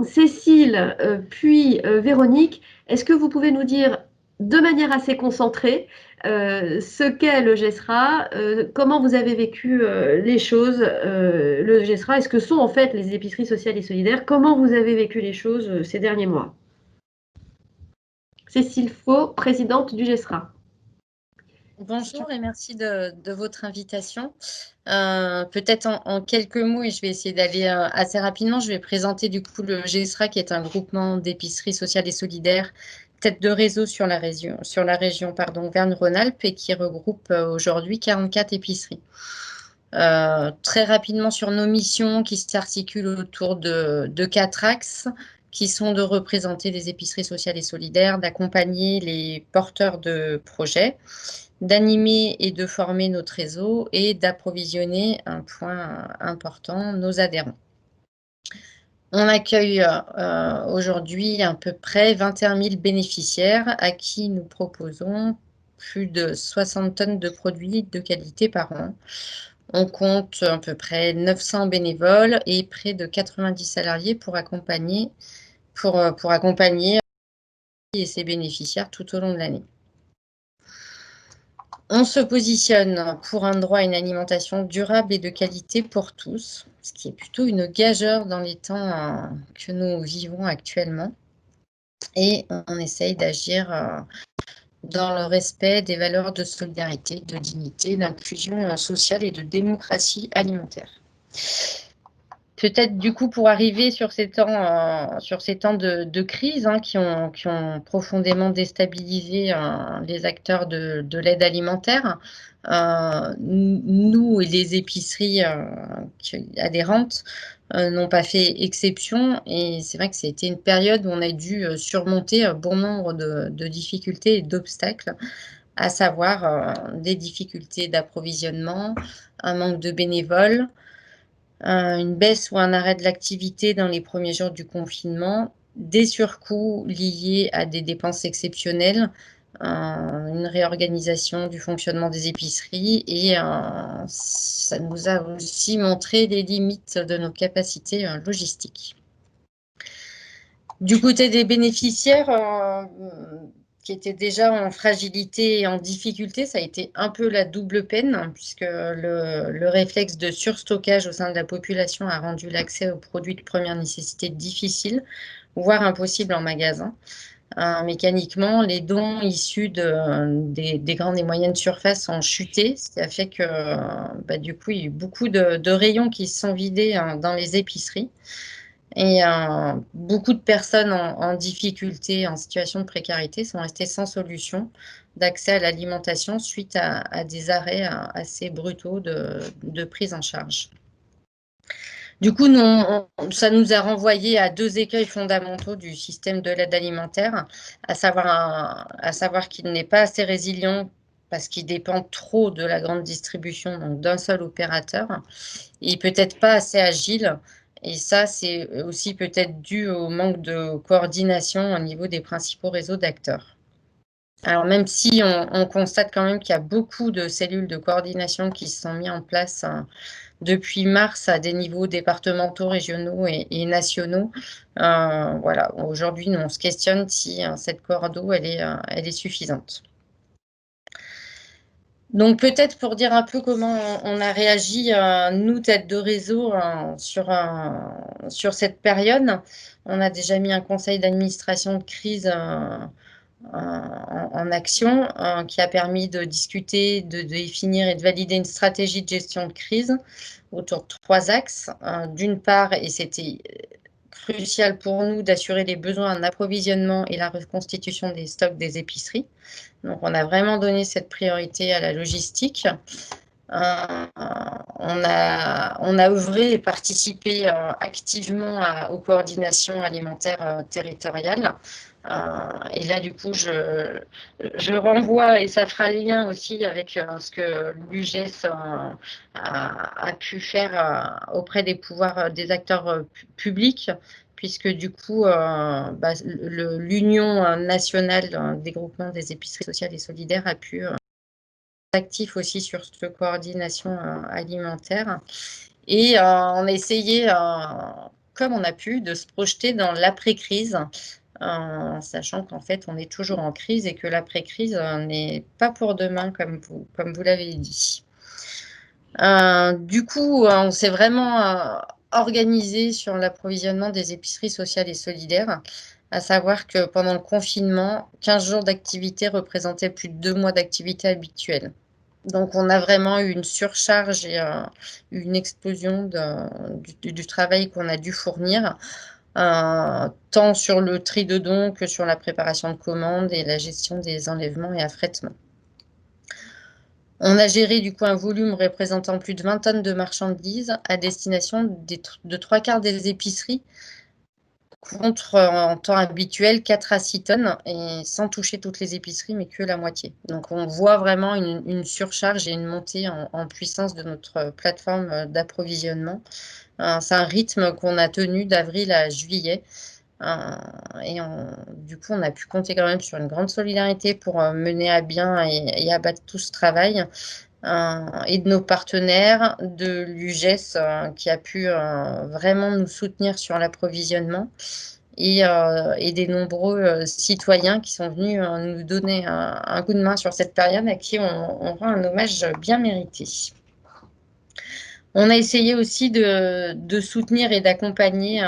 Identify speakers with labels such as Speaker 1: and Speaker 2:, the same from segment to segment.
Speaker 1: Cécile, puis Véronique, est-ce que vous pouvez nous dire de manière assez concentrée ce qu'est le GESRA, comment vous avez vécu les choses, le GESRA, et ce que sont en fait les épiceries sociales et solidaires, comment vous avez vécu les choses ces derniers mois? Cécile Faux, présidente du GESRA.
Speaker 2: Bonjour et merci de votre invitation. Peut-être en quelques mots, et je vais essayer d'aller assez rapidement, je vais présenter du coup le GESRA, qui est un groupement d'épiceries sociales et solidaires, tête de réseau sur la région Auvergne-Rhône-Alpes, et qui regroupe aujourd'hui 44 épiceries. Très rapidement sur nos missions qui s'articulent autour de 4 axes, qui sont de représenter les épiceries sociales et solidaires, d'accompagner les porteurs de projets, d'animer et de former notre réseau et d'approvisionner, un point important, nos adhérents. On accueille aujourd'hui à peu près 21 000 bénéficiaires à qui nous proposons plus de 60 tonnes de produits de qualité par an. On compte à peu près 900 bénévoles et près de 90 salariés pour accompagner ces bénéficiaires tout au long de l'année. On se positionne pour un droit à une alimentation durable et de qualité pour tous, ce qui est plutôt une gageure dans les temps que nous vivons actuellement. Et on essaye d'agir dans le respect des valeurs de solidarité, de dignité, d'inclusion sociale et de démocratie alimentaire. Peut-être du coup pour arriver sur ces temps de crise qui ont profondément déstabilisé les acteurs de l'aide alimentaire, nous et les épiceries adhérentes n'ont pas fait exception, et c'est vrai que c'était une période où on a dû surmonter un bon nombre de difficultés et d'obstacles, à savoir des difficultés d'approvisionnement, un manque de bénévoles, une baisse ou un arrêt de l'activité dans les premiers jours du confinement, des surcoûts liés à des dépenses exceptionnelles, une réorganisation du fonctionnement des épiceries, et ça nous a aussi montré les limites de nos capacités logistiques. Du côté des bénéficiaires, qui étaient déjà en fragilité et en difficulté, ça a été un peu la double peine, puisque le réflexe de surstockage au sein de la population a rendu l'accès aux produits de première nécessité difficile, voire impossible en magasin. Mécaniquement, les dons issus des grandes et moyennes surfaces ont chuté, ce qui a fait que du coup, il y a eu beaucoup de rayons qui se sont vidés dans les épiceries. Et beaucoup de personnes en difficulté, en situation de précarité, sont restées sans solution d'accès à l'alimentation suite à des arrêts assez brutaux de prise en charge. Du coup, ça nous a renvoyé à 2 écueils fondamentaux du système de l'aide alimentaire, à savoir qu'il n'est pas assez résilient parce qu'il dépend trop de la grande distribution, donc d'un seul opérateur, et peut-être pas assez agile. Et ça, c'est aussi peut-être dû au manque de coordination au niveau des principaux réseaux d'acteurs. Alors, même si on constate quand même qu'il y a beaucoup de cellules de coordination qui se sont mises en place depuis mars à des niveaux départementaux, régionaux et nationaux, voilà, aujourd'hui, on se questionne si cette cordeau, elle est suffisante. Donc peut-être pour dire un peu comment on a réagi, nous, tête de réseau, sur cette période. On a déjà mis un conseil d'administration de crise en action, qui a permis de discuter, de définir et de valider une stratégie de gestion de crise autour de 3 axes. D'une part, et c'était crucial pour nous, d'assurer les besoins en approvisionnement et la reconstitution des stocks des épiceries. Donc, on a vraiment donné cette priorité à la logistique. On a œuvré et participé activement aux coordinations alimentaires territoriales. Et là, du coup, je renvoie, et ça fera lien aussi avec ce que l'UGES a pu faire auprès des pouvoirs des acteurs publics, puisque du coup, l'Union nationale des groupements des épiceries sociales et solidaires a pu être actif aussi sur cette coordination alimentaire. Et on a essayé comme on a pu, de se projeter dans l'après-crise, sachant qu'en fait, on est toujours en crise et que l'après-crise n'est pas pour demain, comme vous l'avez dit. Du coup, on s'est vraiment organisé sur l'approvisionnement des épiceries sociales et solidaires, à savoir que pendant le confinement, 15 jours d'activité représentaient plus de 2 mois d'activité habituelle. Donc, on a vraiment eu une surcharge et une explosion du travail qu'on a dû fournir, tant sur le tri de dons que sur la préparation de commandes et la gestion des enlèvements et affrètements. On a géré du coup un volume représentant plus de 20 tonnes de marchandises à destination de 3/4 des épiceries, contre en temps habituel 4 à 6 tonnes, et sans toucher toutes les épiceries, mais que la moitié. Donc on voit vraiment une surcharge et une montée en puissance de notre plateforme d'approvisionnement. C'est un rythme qu'on a tenu d'avril à juillet. Et du coup, on a pu compter quand même sur une grande solidarité pour mener à bien et abattre tout ce travail. Et de nos partenaires, de l'UGES qui a pu vraiment nous soutenir sur l'approvisionnement, et des nombreux citoyens qui sont venus nous donner un coup de main sur cette période, à qui on rend un hommage bien mérité. On a essayé aussi de soutenir et d'accompagner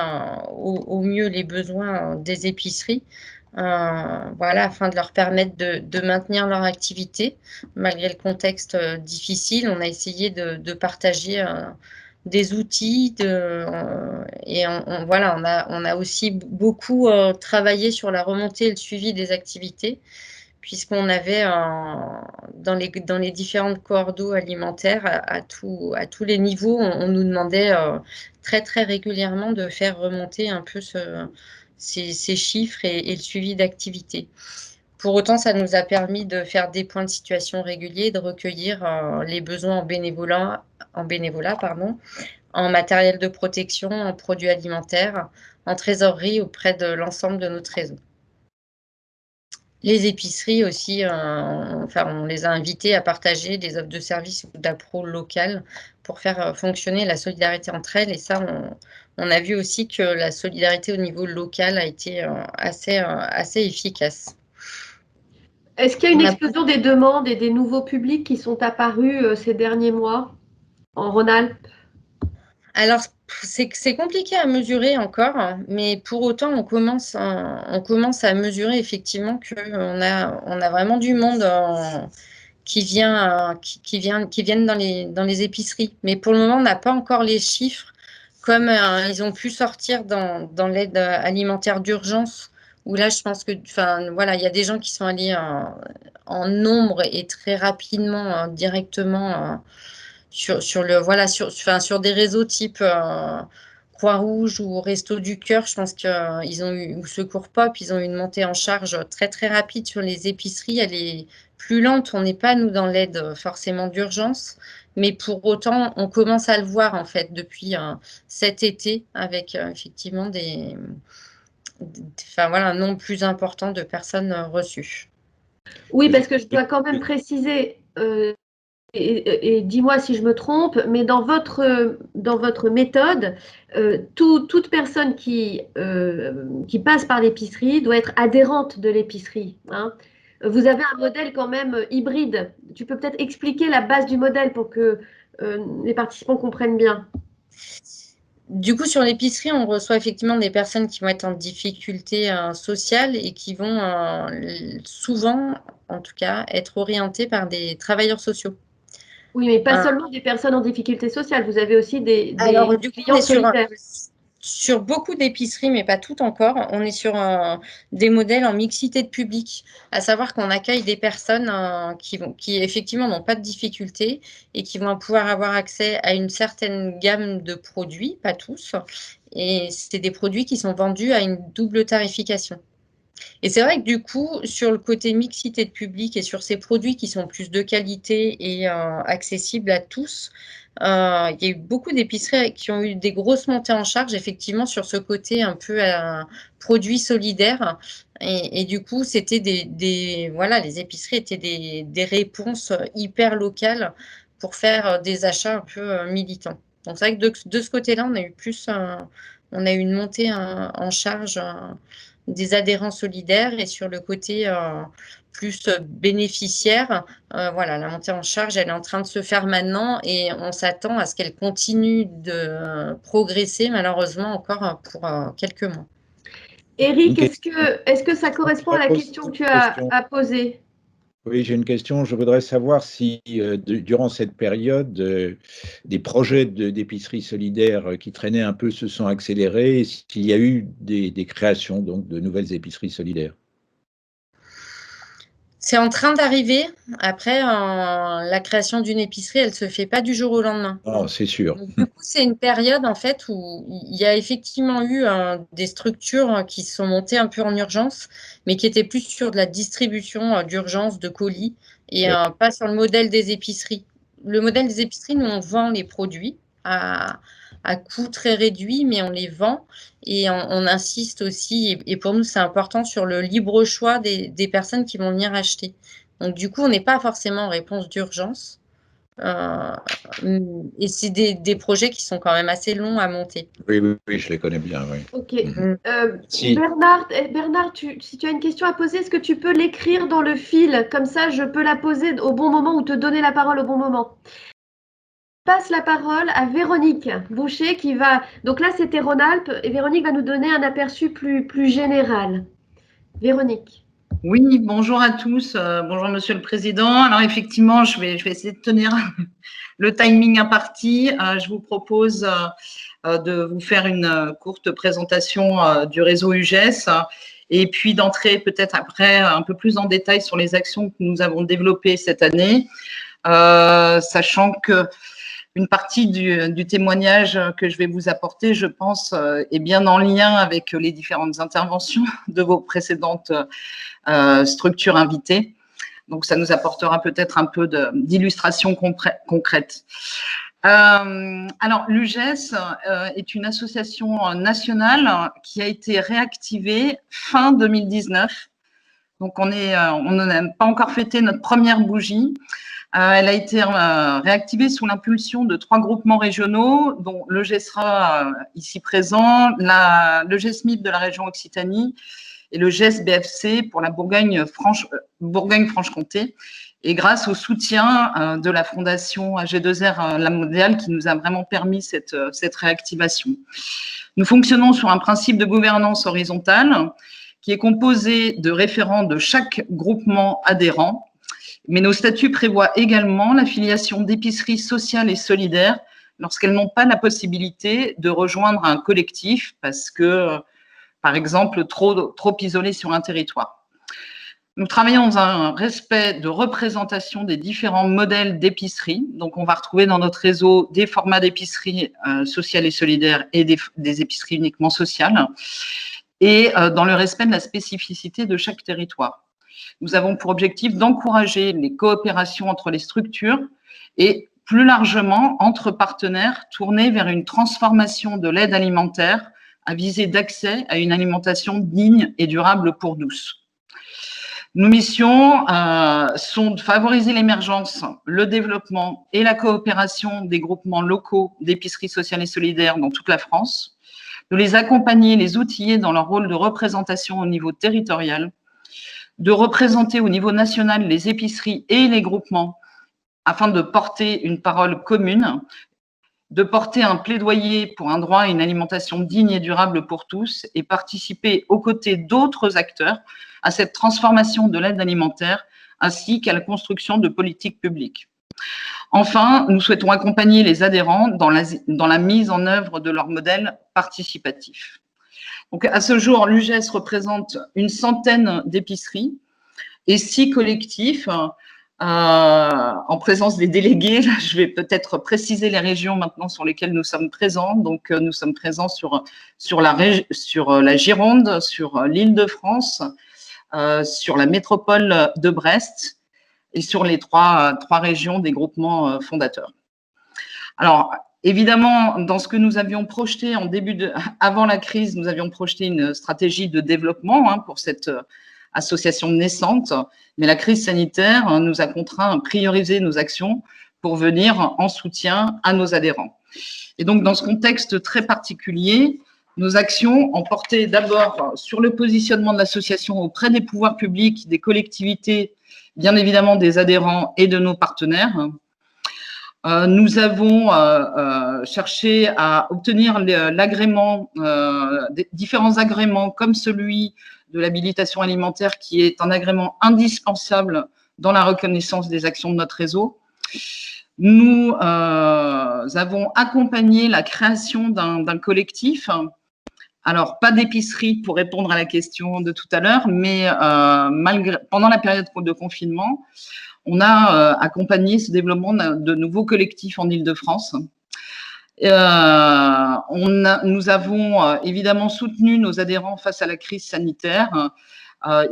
Speaker 2: au mieux les besoins des épiceries, voilà, afin de leur permettre de maintenir leur activité malgré le contexte difficile. On a essayé de partager des outils, et voilà, on a aussi beaucoup travaillé sur la remontée et le suivi des activités, puisqu'on avait dans les différentes cordeaux alimentaires, à tous les niveaux, on nous demandait très, très régulièrement de faire remonter un peu ces chiffres et le suivi d'activité. Pour autant, ça nous a permis de faire des points de situation réguliers, de recueillir les besoins en bénévolat, en matériel de protection, en produits alimentaires, en trésorerie auprès de l'ensemble de notre réseau. Les épiceries aussi, on les a invités à partager des offres de services d'appro locales pour faire fonctionner la solidarité entre elles, et ça, on a vu aussi que la solidarité au niveau local a été assez efficace.
Speaker 1: Est-ce qu'il y a une
Speaker 2: On a
Speaker 1: explosion des demandes et des nouveaux publics qui sont apparus ces derniers mois en Rhône-Alpes?
Speaker 2: Alors, c'est compliqué à mesurer encore, mais pour autant, on commence à mesurer effectivement qu'on a vraiment du monde qui viennent dans les épiceries. Mais pour le moment, on n'a pas encore les chiffres, comme ils ont pu sortir dans l'aide alimentaire d'urgence, où là, je pense que, enfin, voilà, il y a des gens qui sont allés en nombre et très rapidement, directement, sur des réseaux type Croix-Rouge ou Resto du Cœur. Je pense qu'ils ont eu, ou Secours Pop, ils ont eu une montée en charge très, très rapide sur les épiceries. Elle est plus lente. On n'est pas, nous, dans l'aide forcément d'urgence, mais pour autant, on commence à le voir, en fait, depuis cet été, avec effectivement un nombre plus important de personnes reçues.
Speaker 1: Oui, parce que je dois quand même préciser, et dis-moi si je me trompe, mais dans votre méthode, toute personne qui passe par l'épicerie doit être adhérente de l'épicerie, hein. Vous avez un modèle quand même hybride. Tu peux peut-être expliquer la base du modèle pour que les participants comprennent bien.
Speaker 2: Du coup, sur l'épicerie, on reçoit effectivement des personnes qui vont être en difficulté sociale et qui vont souvent, en tout cas, être orientées par des travailleurs sociaux.
Speaker 1: Oui, mais pas
Speaker 2: Euh,
Speaker 1: seulement des personnes en difficulté sociale, vous avez aussi
Speaker 2: alors,
Speaker 1: des
Speaker 2: du coup, on
Speaker 1: clients
Speaker 2: est
Speaker 1: solidaires.
Speaker 2: sur beaucoup d'épiceries, mais pas toutes encore. On est sur des modèles en mixité de public, à savoir qu'on accueille des personnes qui effectivement n'ont pas de difficultés et qui vont pouvoir avoir accès à une certaine gamme de produits, pas tous. Et c'est des produits qui sont vendus à une double tarification. Et c'est vrai que du coup, sur le côté mixité de public et sur ces produits qui sont plus de qualité et accessibles à tous, il y a eu beaucoup d'épiceries qui ont eu des grosses montées en charge, effectivement, sur ce côté un peu produit solidaire. Et du coup, c'était voilà, les épiceries étaient des réponses hyper locales pour faire des achats un peu militants. Donc c'est vrai que de ce côté-là, on a eu plus on a eu une montée en charge des adhérents solidaires et sur le côté plus bénéficiaire, voilà, la montée en charge, elle est en train de se faire maintenant et on s'attend à ce qu'elle continue de progresser malheureusement encore pour quelques mois.
Speaker 1: Éric,
Speaker 3: Une
Speaker 1: est-ce que ça
Speaker 3: question,
Speaker 1: correspond à la question que tu as posée?
Speaker 3: Oui, j'ai une question. Je voudrais savoir si, durant cette période, des projets d'épicerie solidaire qui traînaient un peu se sont accélérés et s'il y a eu des créations donc, de nouvelles épiceries solidaires.
Speaker 2: C'est en train d'arriver. Après, la création d'une épicerie, elle se fait pas du jour au lendemain.
Speaker 3: Ah, c'est sûr.
Speaker 2: Donc, du coup, c'est une période en fait où il y a effectivement eu des structures qui sont montées un peu en urgence, mais qui étaient plus sur de la distribution d'urgence de colis et pas sur le modèle des épiceries. Le modèle des épiceries, nous, on vend les produits à coût très réduit, mais on les vend et on insiste aussi, et pour nous, c'est important, sur le libre choix des personnes qui vont venir acheter. Donc, du coup, on n'est pas forcément en réponse d'urgence. Et c'est des projets qui sont quand même assez longs à monter.
Speaker 3: Oui, je les connais bien, oui.
Speaker 1: Ok.
Speaker 3: Si.
Speaker 1: Bernard, si tu as une question à poser, est-ce que tu peux l'écrire dans le fil? Comme ça, je peux la poser au bon moment ou te donner la parole au bon moment. Je passe la parole à Véronique Boucher qui va… Donc là, c'était Rhône-Alpes et Véronique va nous donner un aperçu plus général. Véronique.
Speaker 4: Oui, bonjour à tous. Bonjour, Monsieur le Président. Alors, effectivement, je vais essayer de tenir le timing imparti. Je vous propose de vous faire une courte présentation du réseau UGES et puis d'entrer peut-être après un peu plus en détail sur les actions que nous avons développées cette année, sachant que une partie du témoignage que je vais vous apporter, je pense, est bien en lien avec les différentes interventions de vos précédentes structures invitées. Donc, ça nous apportera peut-être un peu d'illustration concrète. Alors, l'UGES est une association nationale qui a été réactivée fin 2019. Donc, on n'a pas encore fêté notre première bougie. Elle a été réactivée sous l'impulsion de 3 groupements régionaux, dont le GESRA ici présent, le GESMIP de la région Occitanie et le GES-BFC pour la Bourgogne-Franche-Comté. Et grâce au soutien de la Fondation AG2R La Mondiale qui nous a vraiment permis cette réactivation. Nous fonctionnons sur un principe de gouvernance horizontale qui est composé de référents de chaque groupement adhérent. Mais nos statuts prévoient également l'affiliation d'épiceries sociales et solidaires lorsqu'elles n'ont pas la possibilité de rejoindre un collectif parce que, par exemple, trop isolées sur un territoire. Nous travaillons dans un respect de représentation des différents modèles d'épicerie. Donc, on va retrouver dans notre réseau des formats d'épicerie sociales et solidaires et des épiceries uniquement sociales, et dans le respect de la spécificité de chaque territoire. Nous avons pour objectif d'encourager les coopérations entre les structures et plus largement entre partenaires tournés vers une transformation de l'aide alimentaire à visée d'accès à une alimentation digne et durable pour tous. Nos missions sont de favoriser l'émergence, le développement et la coopération des groupements locaux d'épicerie sociale et solidaire dans toute la France, de les accompagner, les outiller dans leur rôle de représentation au niveau territorial, de représenter au niveau national les épiceries et les groupements afin de porter une parole commune, de porter un plaidoyer pour un droit à une alimentation digne et durable pour tous et participer aux côtés d'autres acteurs à cette transformation de l'aide alimentaire ainsi qu'à la construction de politiques publiques. Enfin, nous souhaitons accompagner les adhérents dans la mise en œuvre de leur modèle participatif. Donc, à ce jour, l'UGES représente une centaine d'épiceries et 6 collectifs en présence des délégués. Là, je vais peut-être préciser les régions maintenant sur lesquelles nous sommes présents. Donc, nous sommes présents sur la Gironde, sur l'Île-de-France, sur la métropole de Brest et sur les trois régions des groupements fondateurs. Alors, évidemment, dans ce que nous avions projeté avant la crise, nous avions projeté une stratégie de développement pour cette association naissante, mais la crise sanitaire nous a contraints à prioriser nos actions pour venir en soutien à nos adhérents. Et donc, dans ce contexte très particulier, Nos actions ont porté d'abord sur le positionnement de l'association auprès des pouvoirs publics, des collectivités, bien évidemment des adhérents et de nos partenaires. Nous avons cherché à obtenir l'agrément, différents agréments comme celui de l'habilitation alimentaire qui est un agrément indispensable dans la reconnaissance des actions de notre réseau. Nous avons accompagné la création d'un collectif. Alors, pas d'épicerie pour répondre à la question de tout à l'heure, mais pendant la période de confinement, on a accompagné ce développement de nouveaux collectifs en Île-de-France. Nous avons évidemment soutenu nos adhérents face à la crise sanitaire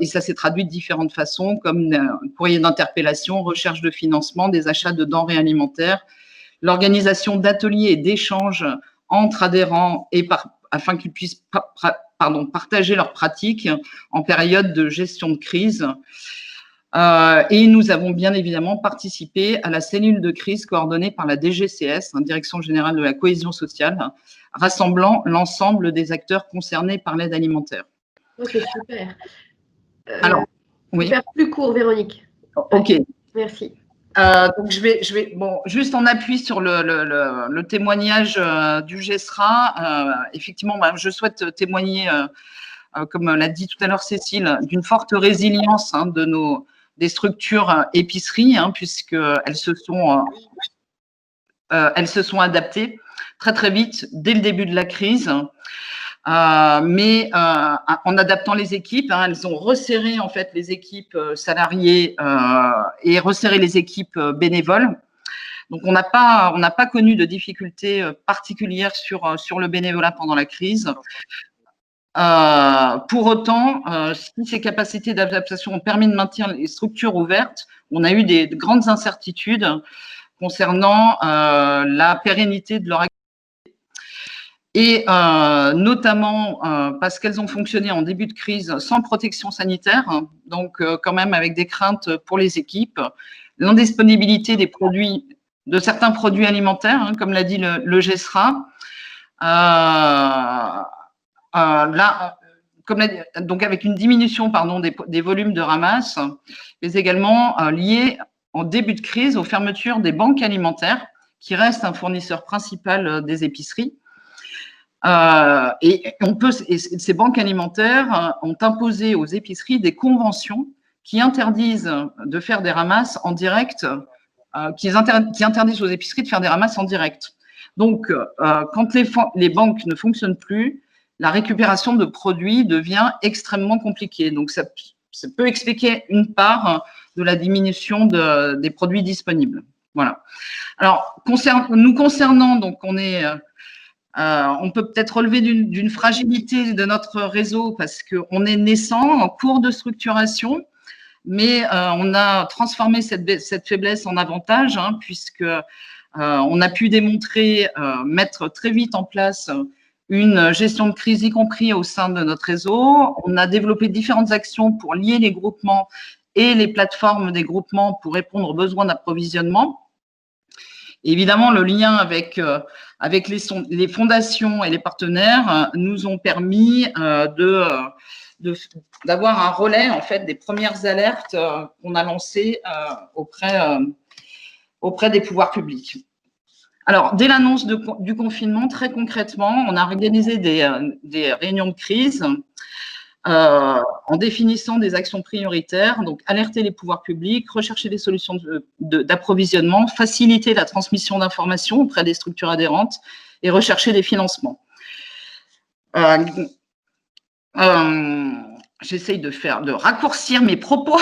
Speaker 4: et ça s'est traduit de différentes façons, comme courrier d'interpellation, recherche de financement, des achats de denrées alimentaires, l'organisation d'ateliers et d'échanges entre adhérents et afin qu'ils puissent partager leurs pratiques en période de gestion de crise. Et nous avons bien évidemment participé à la cellule de crise coordonnée par la DGCS, Direction générale de la cohésion sociale, rassemblant l'ensemble des acteurs concernés par l'aide alimentaire.
Speaker 1: Ok, super.
Speaker 4: Alors, oui.
Speaker 1: Faire plus court, Véronique.
Speaker 4: Ok.
Speaker 1: Merci.
Speaker 4: Donc je vais juste en appui sur le témoignage du GESRA. Effectivement, je souhaite témoigner, comme l'a dit tout à l'heure Cécile, d'une forte résilience des structures épiceries, puisqu'elles se sont adaptées très vite dès le début de la crise. Mais en adaptant les équipes, elles ont resserré en fait les équipes salariées et resserré les équipes bénévoles. Donc on n'a pas connu de difficultés particulières sur le bénévolat pendant la crise. Pour autant, si ces capacités d'adaptation ont permis de maintenir les structures ouvertes, on a eu de grandes incertitudes concernant la pérennité de leur activité. Et notamment parce qu'elles ont fonctionné en début de crise sans protection sanitaire, donc quand même avec des craintes pour les équipes, l'indisponibilité de certains produits alimentaires, comme l'a dit le GESRA, donc avec une diminution des volumes de ramasse, mais également lié en début de crise aux fermetures des banques alimentaires, qui restent un fournisseur principal des épiceries. Et ces banques alimentaires ont imposé aux épiceries des conventions qui interdisent de faire des ramasses en direct, qui interdisent aux épiceries de faire des ramasses en direct. Donc, quand les banques ne fonctionnent plus, la récupération de produits devient extrêmement compliquée. Donc, ça peut expliquer une part de la diminution des produits disponibles. Voilà. Alors, nous concernant, donc on peut peut-être relever d'une fragilité de notre réseau parce qu'on est naissant, en cours de structuration, mais on a transformé cette faiblesse en avantage, puisque on a pu démontrer, mettre très vite en place une gestion de crise, y compris au sein de notre réseau. On a développé différentes actions pour lier les groupements et les plateformes des groupements pour répondre aux besoins d'approvisionnement. Évidemment, le lien avec les fondations et les partenaires nous ont permis d'avoir un relais en fait des premières alertes qu'on a lancées auprès des pouvoirs publics. Alors, dès l'annonce du confinement, très concrètement, on a organisé des réunions de crise en définissant des actions prioritaires, donc alerter les pouvoirs publics, rechercher des solutions d'approvisionnement, faciliter la transmission d'informations auprès des structures adhérentes et rechercher des financements. J'essaye de raccourcir mes propos.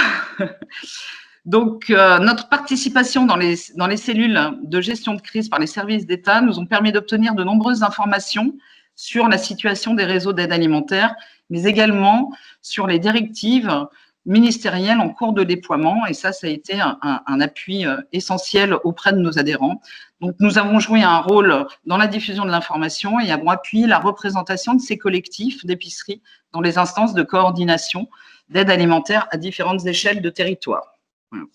Speaker 4: Donc, notre participation dans les cellules de gestion de crise par les services d'État nous ont permis d'obtenir de nombreuses informations sur la situation des réseaux d'aide alimentaire, mais également sur les directives ministérielles en cours de déploiement. Et ça a été un appui essentiel auprès de nos adhérents. Donc, nous avons joué un rôle dans la diffusion de l'information et avons appuyé la représentation de ces collectifs d'épicerie dans les instances de coordination d'aide alimentaire à différentes échelles de territoire. Voilà.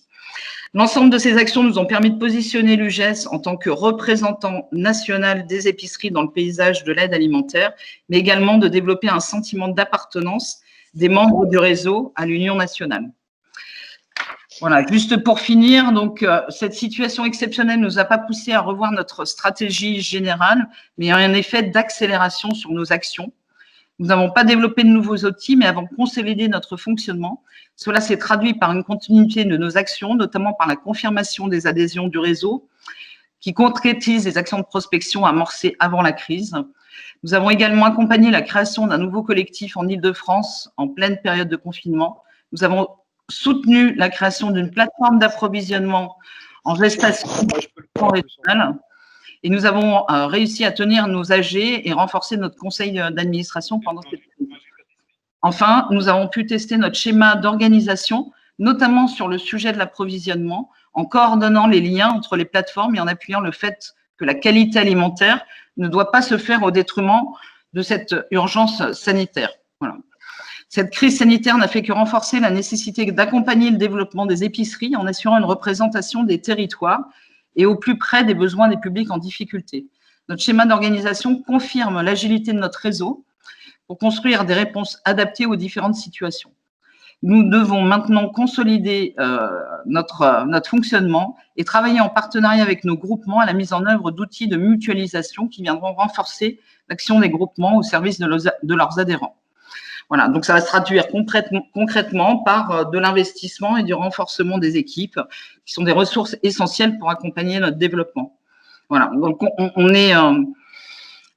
Speaker 4: L'ensemble de ces actions nous ont permis de positionner l'UGES en tant que représentant national des épiceries dans le paysage de l'aide alimentaire, mais également de développer un sentiment d'appartenance des membres du réseau à l'Union nationale. Voilà, juste pour finir, donc cette situation exceptionnelle ne nous a pas poussé à revoir notre stratégie générale, mais un effet d'accélération sur nos actions. Nous n'avons pas développé de nouveaux outils, mais avons consolidé notre fonctionnement. Cela s'est traduit par une continuité de nos actions, notamment par la confirmation des adhésions du réseau, qui concrétise les actions de prospection amorcées avant la crise. Nous avons également accompagné la création d'un nouveau collectif en Île-de-France en pleine période de confinement. Nous avons soutenu la création d'une plateforme d'approvisionnement en gestation régionale. Et nous avons réussi à tenir nos AG et renforcer notre conseil d'administration pendant cette crise. Enfin, nous avons pu tester notre schéma d'organisation, notamment sur le sujet de l'approvisionnement, en coordonnant les liens entre les plateformes et en appuyant le fait que la qualité alimentaire ne doit pas se faire au détriment de cette urgence sanitaire. Voilà. Cette crise sanitaire n'a fait que renforcer la nécessité d'accompagner le développement des épiceries en assurant une représentation des territoires et au plus près des besoins des publics en difficulté. Notre schéma d'organisation confirme l'agilité de notre réseau pour construire des réponses adaptées aux différentes situations. Nous devons maintenant consolider notre fonctionnement et travailler en partenariat avec nos groupements à la mise en œuvre d'outils de mutualisation qui viendront renforcer l'action des groupements au service de leurs adhérents. Voilà, donc ça va se traduire concrètement par de l'investissement et du renforcement des équipes, qui sont des ressources essentielles pour accompagner notre développement. Voilà, donc on est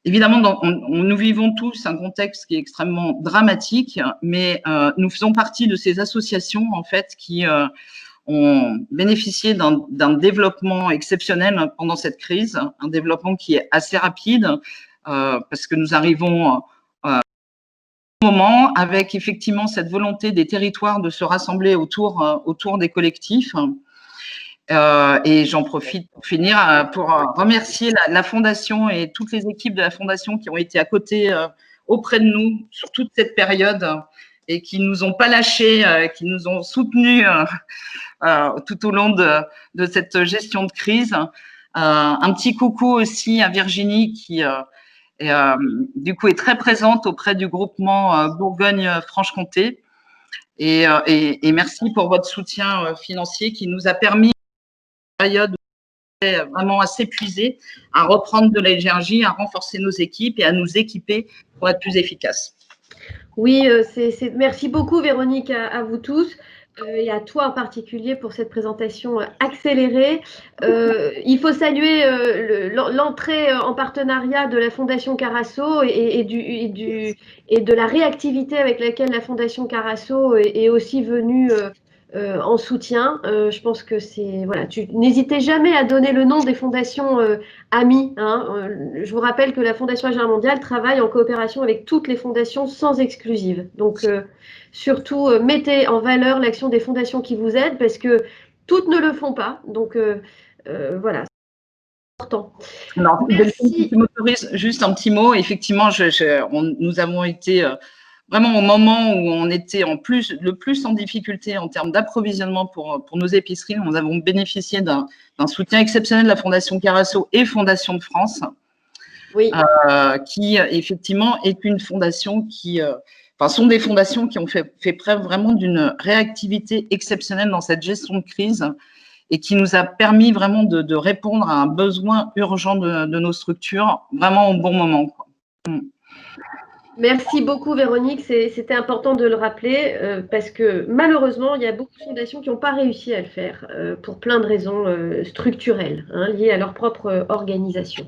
Speaker 4: évidemment, nous vivons tous un contexte qui est extrêmement dramatique, mais nous faisons partie de ces associations en fait qui ont bénéficié d'un développement exceptionnel pendant cette crise, un développement qui est assez rapide parce que nous arrivons moment avec effectivement cette volonté des territoires de se rassembler autour des collectifs. Et j'en profite pour finir pour remercier la Fondation et toutes les équipes de la Fondation qui ont été à côté auprès de nous sur toute cette période et qui nous ont pas lâchés, qui nous ont soutenus tout au long de cette gestion de crise. Un petit coucou aussi à Virginie qui et du coup est très présente auprès du groupement Bourgogne-Franche-Comté et merci pour votre soutien financier qui nous a permis, en période vraiment à s'épuiser, à reprendre de l'énergie, à renforcer nos équipes et à nous équiper pour être plus efficaces.
Speaker 1: Oui, merci beaucoup Véronique à vous tous. Et à toi en particulier pour cette présentation accélérée. Il faut saluer l'entrée en partenariat de la Fondation Carasso et de la réactivité avec laquelle la Fondation Carasso est aussi venue en soutien. Je pense que c'est… Voilà, n'hésitez jamais à donner le nom des fondations amies. Hein. Je vous rappelle que la Fondation Agir Mondiale travaille en coopération avec toutes les fondations sans exclusive. Donc, surtout, mettez en valeur l'action des fondations qui vous aident parce que toutes ne le font pas. Donc, voilà, c'est important.
Speaker 4: Alors, Delphine, tu m'autorises juste un petit mot. Effectivement, nous avons été vraiment au moment où on était le plus en difficulté en termes d'approvisionnement pour nos épiceries. Nous avons bénéficié d'un soutien exceptionnel de la Fondation Carasso et Fondation de France, oui. Qui effectivement est une fondation qui… sont des fondations qui ont fait preuve vraiment d'une réactivité exceptionnelle dans cette gestion de crise et qui nous a permis vraiment de répondre à un besoin urgent de nos structures, vraiment au bon moment, quoi.
Speaker 1: Merci beaucoup Véronique, c'était important de le rappeler parce que malheureusement, il y a beaucoup de fondations qui n'ont pas réussi à le faire pour plein de raisons structurelles liées à leur propre organisation.